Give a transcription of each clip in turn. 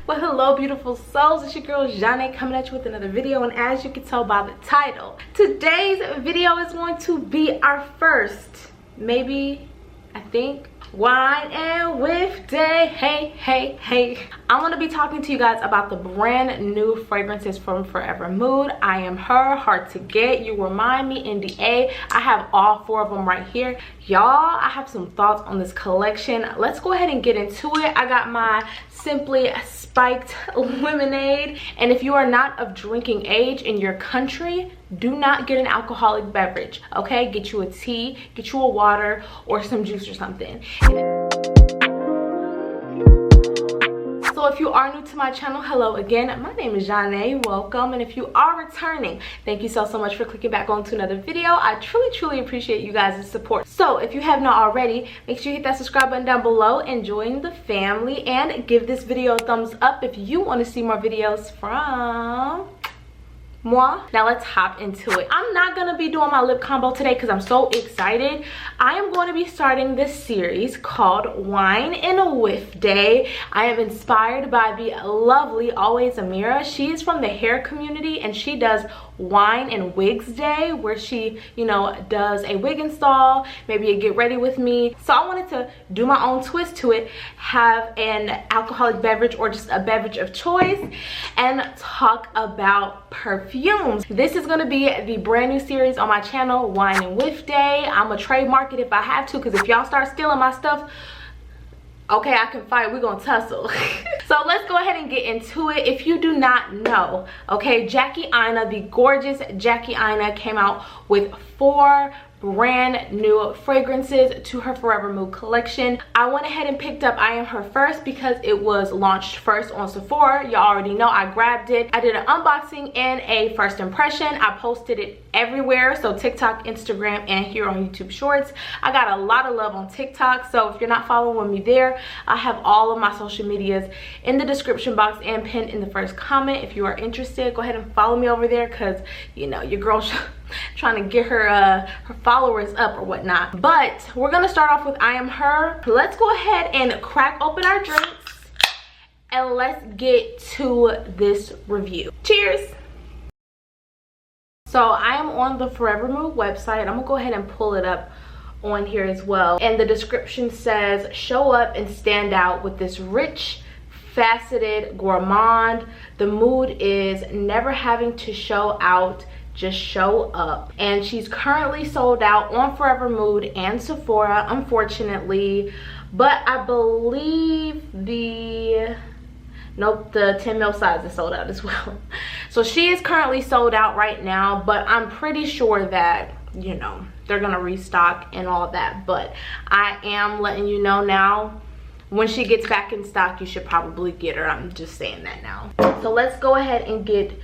Well, hello beautiful souls, it's your girl Zhane coming at you with another video, and as you can tell by the title, today's video is going to be our first, maybe, I think, wine and whiff day. Hey, I'm going to be talking to you guys about the brand new fragrances from Forever Mood. I am her, hard to get, you remind me, NDA. I have all four of them right here. Y'all, I have some thoughts on this collection. Let's go ahead and get into it. I got my Simply Spiked lemonade, and if you are not of drinking age in your country, do not get an alcoholic beverage, okay? Get you a tea, get you a water, or some juice or something. So if you are new to my channel, hello again. My name is Zhane, welcome. And if you are returning, thank you so much for clicking back onto another video. I truly appreciate you guys' support. So if you have not already, make sure you hit that subscribe button down below and join the family, and give this video a thumbs up if you want to see more videos from moi. Now let's hop into it. I'm not gonna be doing my lip combo today because I'm so excited. I am going to be starting this series called Wine and a Whiff Day. I am inspired by the lovely Always Amira. She is from the hair community, and she does Wine and Wigs Day, where she, you know, does a wig install, maybe a get ready with me. So I wanted to do my own twist to it, have an alcoholic beverage or just a beverage of choice, and talk about perfumes. This is going to be the brand new series on my channel, Wine and Whiff Day. I'm gonna trademark it if I have to, because if y'all start stealing my stuff, okay, I can fight, we're gonna tussle. So let's go ahead and get into it. If you do not know, okay, Jackie Aina, the gorgeous Jackie Aina, came out with 4 brand new fragrances to her Forever Mood collection. I went ahead and picked up I Am Her first because it was launched first on Sephora. Y'all already know I grabbed it. I did an unboxing and a first impression. I posted it everywhere, so TikTok, Instagram, and here on YouTube Shorts. I got a lot of love on TikTok, so if you're not following me there, I have all of my social medias in the description box and pinned in the first comment. If you are interested, go ahead and follow me over there, because you know your girl's trying to get her followers up or whatnot. But we're gonna start off with I Am Her. Let's go ahead and crack open our drinks and let's get to this review. Cheers. So I am on the Forever Mood website. I'm gonna go ahead and pull it up on here as well, and the description says, show up and stand out with this rich faceted gourmand. The mood is never having to show out, just show up. And she's currently sold out on Forever Mood and Sephora, unfortunately, but I believe the 10 ml size is sold out as well. So she is currently sold out right now, but I'm pretty sure that, you know, they're gonna restock and all that. But I am letting you know now, when she gets back in stock, you should probably get her. I'm just saying that now. So let's go ahead and get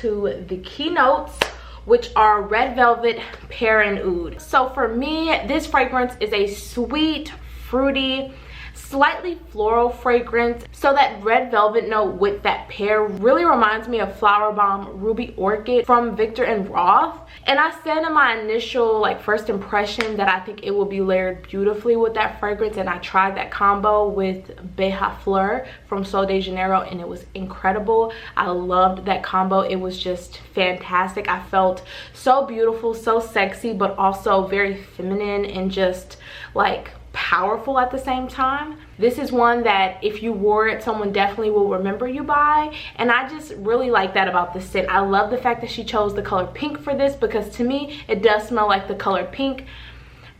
to the keynotes, which are Red Velvet, Pear, and Oud. So for me, this fragrance is a sweet, fruity, slightly floral fragrance. So that red velvet note with that pear really reminds me of Flower Bomb Ruby Orchid from Victor and Roth. And I said in my initial first impression that I think it will be layered beautifully with that fragrance, and I tried that combo with Beja Fleur from Sol de Janeiro, and it was incredible. I loved that combo. It was just fantastic. I felt so beautiful, so sexy, but also very feminine and just powerful at the same time. This is one that if you wore it, someone definitely will remember you by, and I just really like that about the scent. I love the fact that she chose the color pink for this, because to me it does smell like the color pink.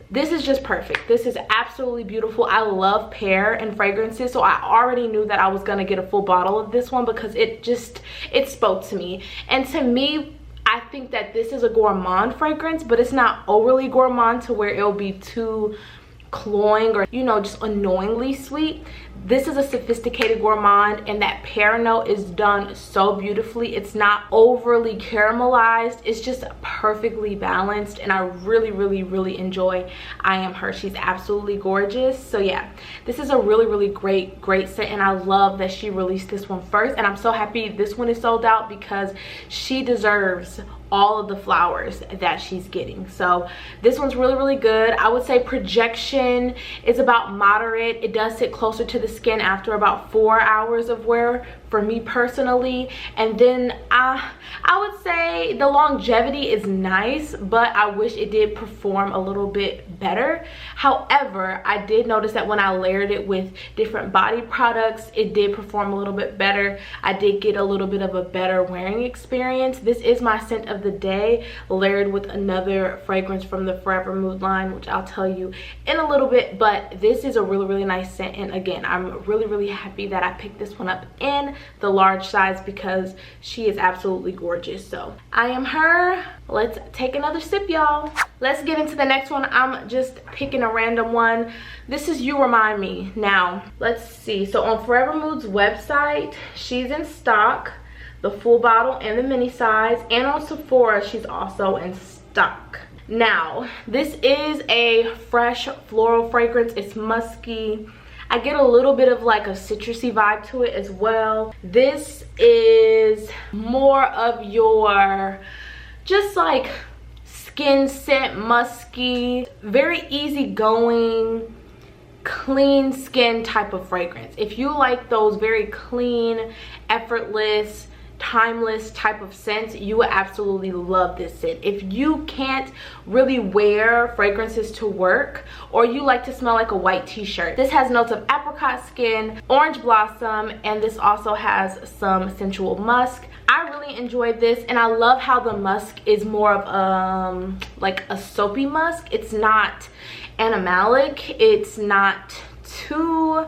This is just perfect. This is absolutely beautiful. I love pear and fragrances, so I already knew that I was gonna get a full bottle of this one because it spoke to me. And to me, I think that this is a gourmand fragrance, but it's not overly gourmand to where it'll be too cloying or, you know, just annoyingly sweet. This is a sophisticated gourmand, and that pear note is done so beautifully. It's not overly caramelized. It's just perfectly balanced, and I really enjoy I Am Her. She's absolutely gorgeous. So yeah, this is a really great scent, and I love that she released this one first, and I'm so happy this one is sold out because she deserves all of the flowers that she's getting. So this one's really good. I would say projection is about moderate. It does sit closer to the skin after about 4 hours of wear for me personally. And then I would say the longevity is nice, but I wish it did perform a little bit better. However, I did notice that when I layered it with different body products, it did perform a little bit better. I did get a little bit of a better wearing experience. This is my scent of the day, layered with another fragrance from the Forever Mood line, which I'll tell you in a little bit. But this is a really nice scent, and again, I'm really happy that I picked this one up in the large size because she is absolutely gorgeous. So I am her. Let's take another sip, y'all. Let's get into the next one. I'm just picking a random one. This is You Remind Me. Now let's see. So on Forever Mood's website, she's in stock, the full bottle and the mini size, and on Sephora she's also in stock. Now this is a fresh floral fragrance. It's musky. I get a little bit of like a citrusy vibe to it as well. This is more of your just like skin scent, musky, very easygoing, clean skin type of fragrance. If you like those very clean, effortless, timeless type of scents, you would absolutely love this scent. If you can't really wear fragrances to work, or you like to smell like a white t-shirt, this has notes of apricot skin, orange blossom, and this also has some sensual musk. I really enjoyed this, and I love how the musk is more of like a soapy musk. It's not animalic, it's not too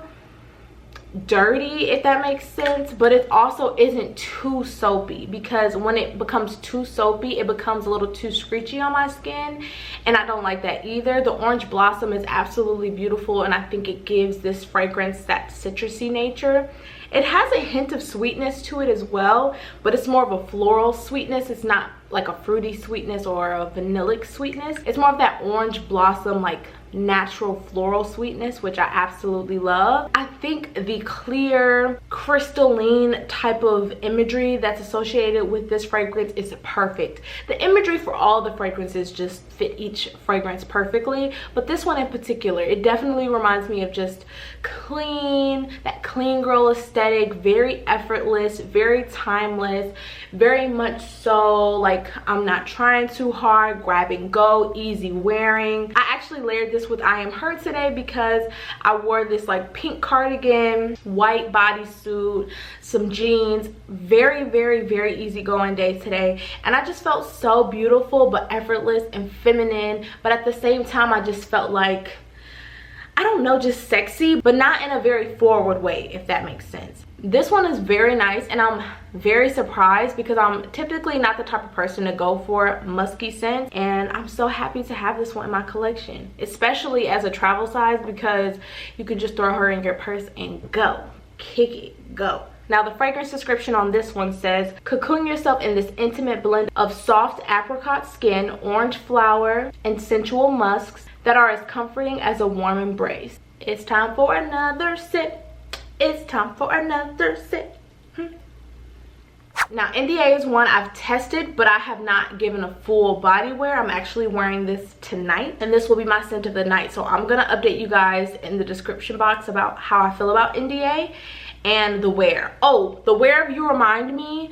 dirty, if that makes sense, but it also isn't too soapy, because when it becomes too soapy, it becomes a little too screechy on my skin, and I don't like that either. The orange blossom is absolutely beautiful, and I think it gives this fragrance that citrusy nature. It has a hint of sweetness to it as well, but it's more of a floral sweetness. It's not like a fruity sweetness or a vanillic sweetness. It's more of that orange blossom, like natural floral sweetness, which I absolutely love. I think the clear crystalline type of imagery that's associated with this fragrance is perfect. The imagery for all the fragrances just fit each fragrance perfectly, but this one in particular, it definitely reminds me of just clean, that clean girl aesthetic, very effortless, very timeless, very much so like I'm not trying too hard, grab and go, easy wearing. I actually layered this with I Am Her today because I wore this like pink cardigan, white bodysuit, some jeans, very easygoing day today, and I just felt so beautiful but effortless and feminine, but at the same time I just felt like, I don't know, just sexy, but not in a very forward way, if that makes sense. This one is very nice, and I'm very surprised because I'm typically not the type of person to go for musky scents, and I'm so happy to have this one in my collection, especially as a travel size, because you can just throw her in your purse and go, kick it, go. Now the fragrance description on this one says, cocoon yourself in this intimate blend of soft apricot skin, orange flower, and sensual musks that are as comforting as a warm embrace. It's time for another sip. It's time for another sip. Now NDA is one I've tested, but I have not given a full body wear. I'm actually wearing this tonight, and this will be my scent of the night. So I'm gonna update you guys in the description box about how I feel about NDA and the wear. Oh, the wear of You Remind Me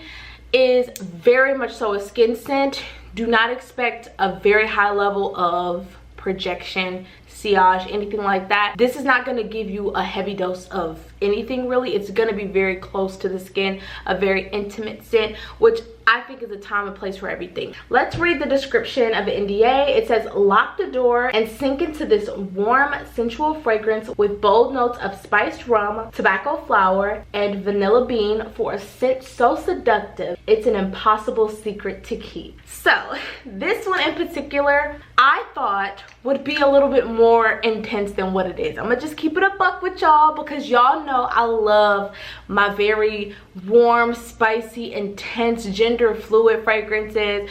is very much so a skin scent. Do not expect a very high level of projection, sillage, anything like that. This is not going to give you a heavy dose of anything really. It's going to be very close to the skin, a very intimate scent, which I think is a time and place for everything. Let's read the description of NDA. It says, lock the door and sink into this warm, sensual fragrance with bold notes of spiced rum, tobacco flower, and vanilla bean for a scent so seductive, it's an impossible secret to keep. So this one in particular, I thought would be a little bit more intense than what it is. I'm gonna just keep it a buck with y'all, because y'all know I love my very warm, spicy, intense, gender fluid fragrances.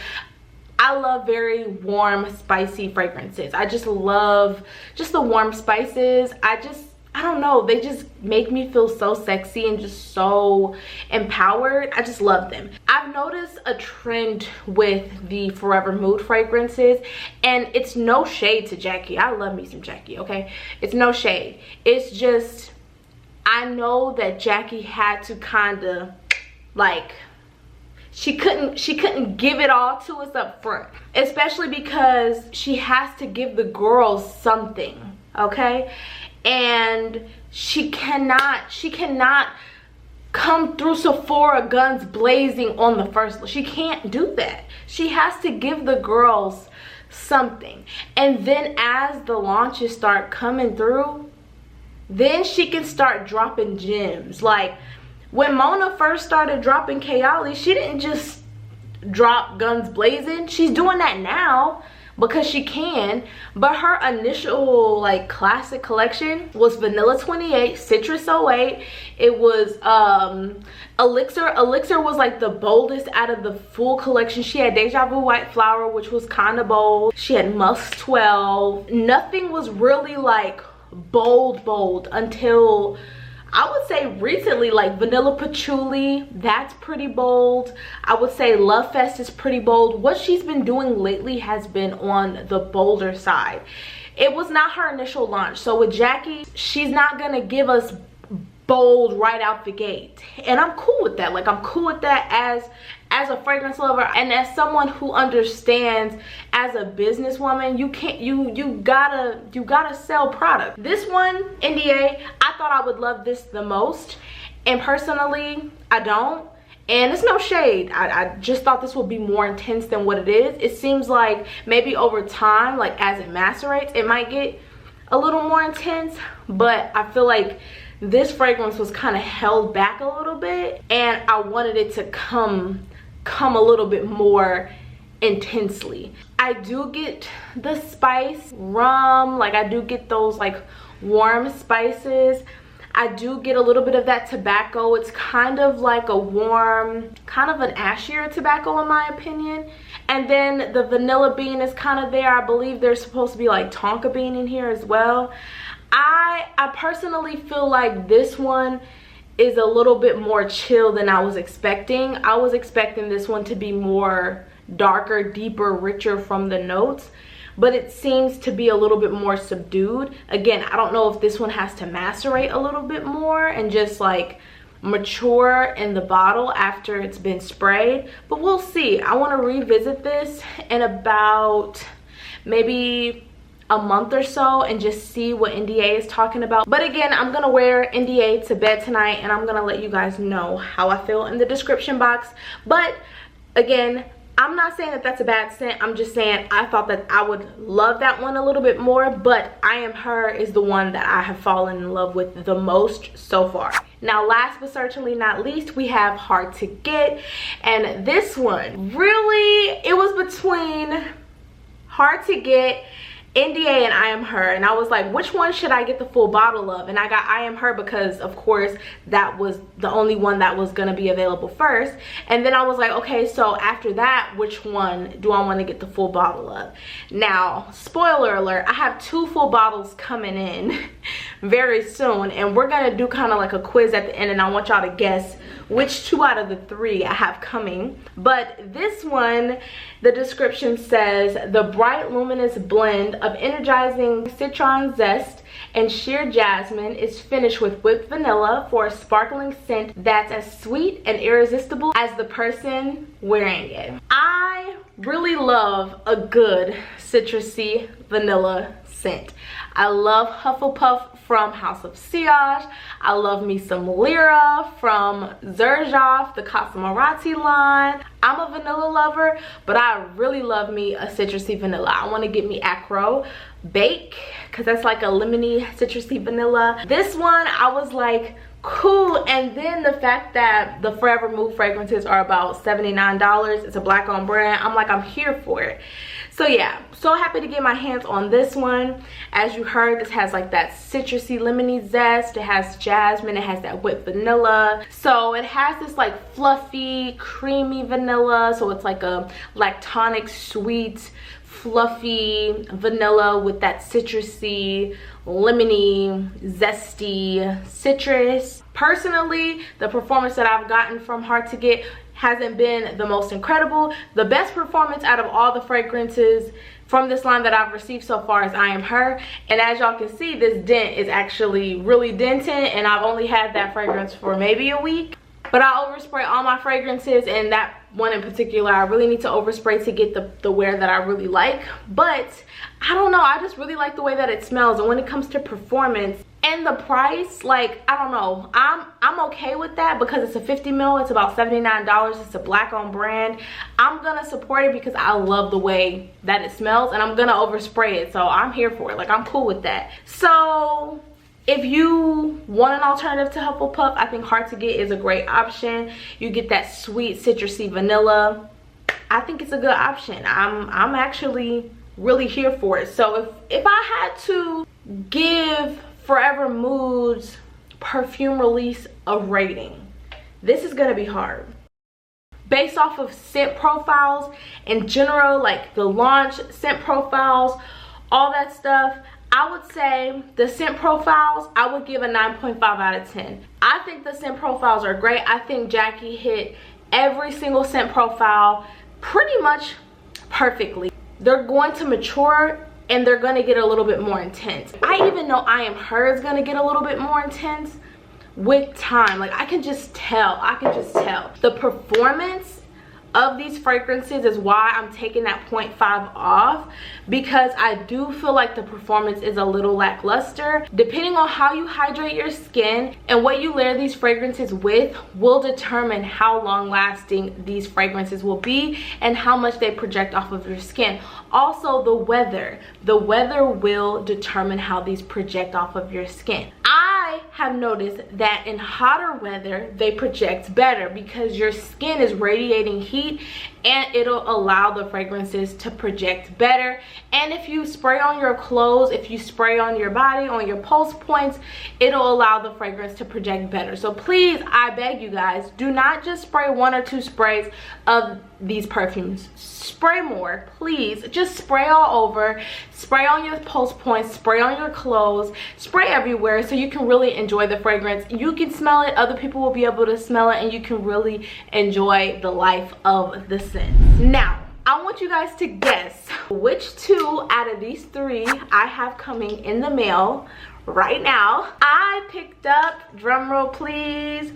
I love very warm, spicy fragrances. I just love just the warm spices. I don't know, they just make me feel so sexy and just so empowered. I just love them. I've noticed a trend with the Forever Mood fragrances, and it's no shade to Jackie. I love me some Jackie, okay? It's no shade. It's just I know that Jackie had to kind of like, she couldn't give it all to us up front, especially because she has to give the girls something, okay? And she cannot come through Sephora guns blazing on the first. She can't do that. She has to give the girls something, and then as the launches start coming through, then she can start dropping gems. Like when Mona first started dropping Kayali, she didn't just drop guns blazing. She's doing that now because she can, but her initial like classic collection was Vanilla 28, Citrus 08. It was Elixir was like the boldest out of the full collection. She had Deja Vu White Flower, which was kind of bold. She had Musk 12. Nothing was really like bold until I would say recently, like Vanilla Patchouli, that's pretty bold. I would say Love Fest is pretty bold. What she's been doing lately has been on the bolder side. It was not her initial launch. So with Jackie, she's not gonna give us bold right out the gate. And I'm cool with that. Like I'm cool with that as a fragrance lover and as someone who understands as a businesswoman, you gotta sell product. This one, NDA, I thought I would love this the most, and personally I don't. And it's no shade, I just thought this would be more intense than what it is. It seems like maybe over time, like as it macerates, it might get a little more intense, but I feel like this fragrance was kind of held back a little bit, and I wanted it to come a little bit more intensely. I do get the spice, rum, like I do get those like warm spices. I do get a little bit of that tobacco. It's kind of like a warm, kind of an ashier tobacco in my opinion. And then the vanilla bean is kind of there. I believe there's supposed to be like tonka bean in here as well. I personally feel like this one is a little bit more chill than I was expecting. I was expecting this one to be more darker, deeper, richer from the notes, but it seems to be a little bit more subdued. Again, I don't know if this one has to macerate a little bit more and just like mature in the bottle after it's been sprayed, but we'll see. I want to revisit this in about maybe a month or so and just see what NDA is talking about. But again, I'm gonna wear NDA to bed tonight, and I'm gonna let you guys know how I feel in the description box. But again, I'm not saying that that's a bad scent. I'm just saying I thought that I would love that one a little bit more, but I Am Her is the one that I have fallen in love with the most so far. Now, last but certainly not least, we have Hard to Get, and this one, really, it was between Hard to Get, NDA, and I Am Her, and I was like, which one should I get the full bottle of? And I got I Am Her because of course that was the only one that was gonna be available first. And then I was like, okay, so after that, which one do I want to get the full bottle of? Now, spoiler alert, I have 2 full bottles coming in very soon, and we're gonna do kind of like a quiz at the end, and I want y'all to guess which 2 out of the 3 I have coming. But this one, the description says, the bright luminous blend of energizing citron zest and sheer jasmine is finished with whipped vanilla for a sparkling scent that's as sweet and irresistible as the person wearing it. I really love a good citrusy vanilla scent. I love Hufflepuff from House of Siage. I love me some Lyra from Xerjoff, the Cosmorazzi line. I'm a vanilla lover, but I really love me a citrusy vanilla. I want to get me Acro Bake because that's like a lemony citrusy vanilla. This one I was like, cool. And then the fact that the Forever Mood fragrances are about $79, it's a black owned brand, I'm like, I'm here for it. So yeah, so happy to get my hands on this one. As you heard, this has like that citrusy lemony zest, it has jasmine, it has that whipped vanilla, so it has this like fluffy creamy vanilla, so it's like a lactonic sweet fluffy vanilla with that citrusy lemony zesty citrus. Personally, the performance that I've gotten from Hard to Get hasn't been the most incredible. The best performance out of all the fragrances from this line that I've received so far is I Am Her. And as y'all can see, this dent is actually really dented, and I've only had that fragrance for maybe a week. But I overspray all my fragrances, and that one in particular, I really need to overspray to get the wear that I really like. But I don't know, I just really like the way that it smells. And when it comes to performance and the price, like, I don't know, I'm okay with that because it's a 50 ml. It's about $79. It's a black owned brand. I'm gonna support it because I love the way that it smells, and I'm gonna overspray it, so I'm here for it. Like, I'm cool with that. So if you want an alternative to Hufflepuff, I think Hard to Get is a great option. You get that sweet citrusy vanilla. I think it's a good option. I'm actually really here for it. So if I had to give Forever Mood's perfume release a rating, this is gonna be hard. Based off of scent profiles in general, like the launch scent profiles, all that stuff, I would say the scent profiles, I would give a 9.5 out of 10. I think the scent profiles are great. I think Jackie hit every single scent profile pretty much perfectly. They're going to mature and they're going to get a little bit more intense. I even know I Am Her is going to get a little bit more intense with time. Like, I can just tell. The performance of these fragrances is why I'm taking that 0.5 off, because I do feel like the performance is a little lackluster. Depending on how you hydrate your skin and what you layer these fragrances with will determine how long lasting these fragrances will be and how much they project off of your skin. Also, the weather will determine how these project off of your skin. I have noticed that in hotter weather they project better because your skin is radiating heat, and it'll allow the fragrances to project better. And if you spray on your clothes, if you spray on your body, on your pulse points, it'll allow the fragrance to project better. So please, I beg you guys, do not just spray 1 or 2 sprays of these perfumes. Spray more, please. Just spray all over. Spray on your pulse points, spray on your clothes, spray everywhere so you can really enjoy the fragrance. You can smell it, other people will be able to smell it, and you can really enjoy the life of the scent. Now, I want you guys to guess which 2 out of these 3 I have coming in the mail right now. I picked up, drum roll please,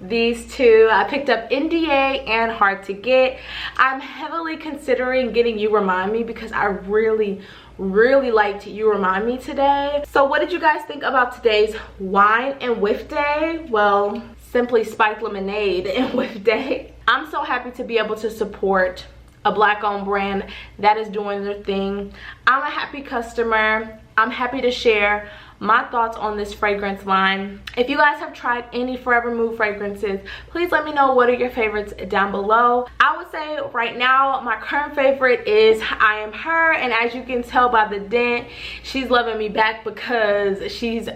these 2. I picked up NDA and Hard to Get. I'm heavily considering getting You Remind Me because I really liked You Remind Me today. So what did you guys think about today's wine and whiff day? Well, simply spiked lemonade and whiff day. I'm so happy to be able to support a black owned brand that is doing their thing. I'm a happy customer. I'm happy to share my thoughts on this fragrance line. If you guys have tried any Forever Mood fragrances, please let me know what are your favorites down below. I would say right now my current favorite is I Am Her, and as you can tell by the dent, she's loving me back because she's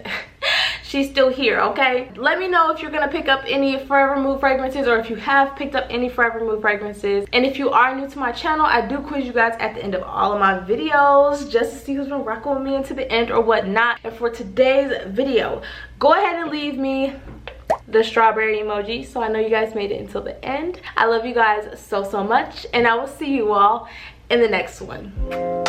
still here, okay? Let me know if you're gonna pick up any Forever Mood fragrances, or if you have picked up any Forever Mood fragrances. And if you are new to my channel, I do quiz you guys at the end of all of my videos just to see who's been rocking with me into the end or whatnot. And for today's video, go ahead and leave me the strawberry emoji so I know you guys made it until the end. I love you guys so much, and I will see you all in the next one.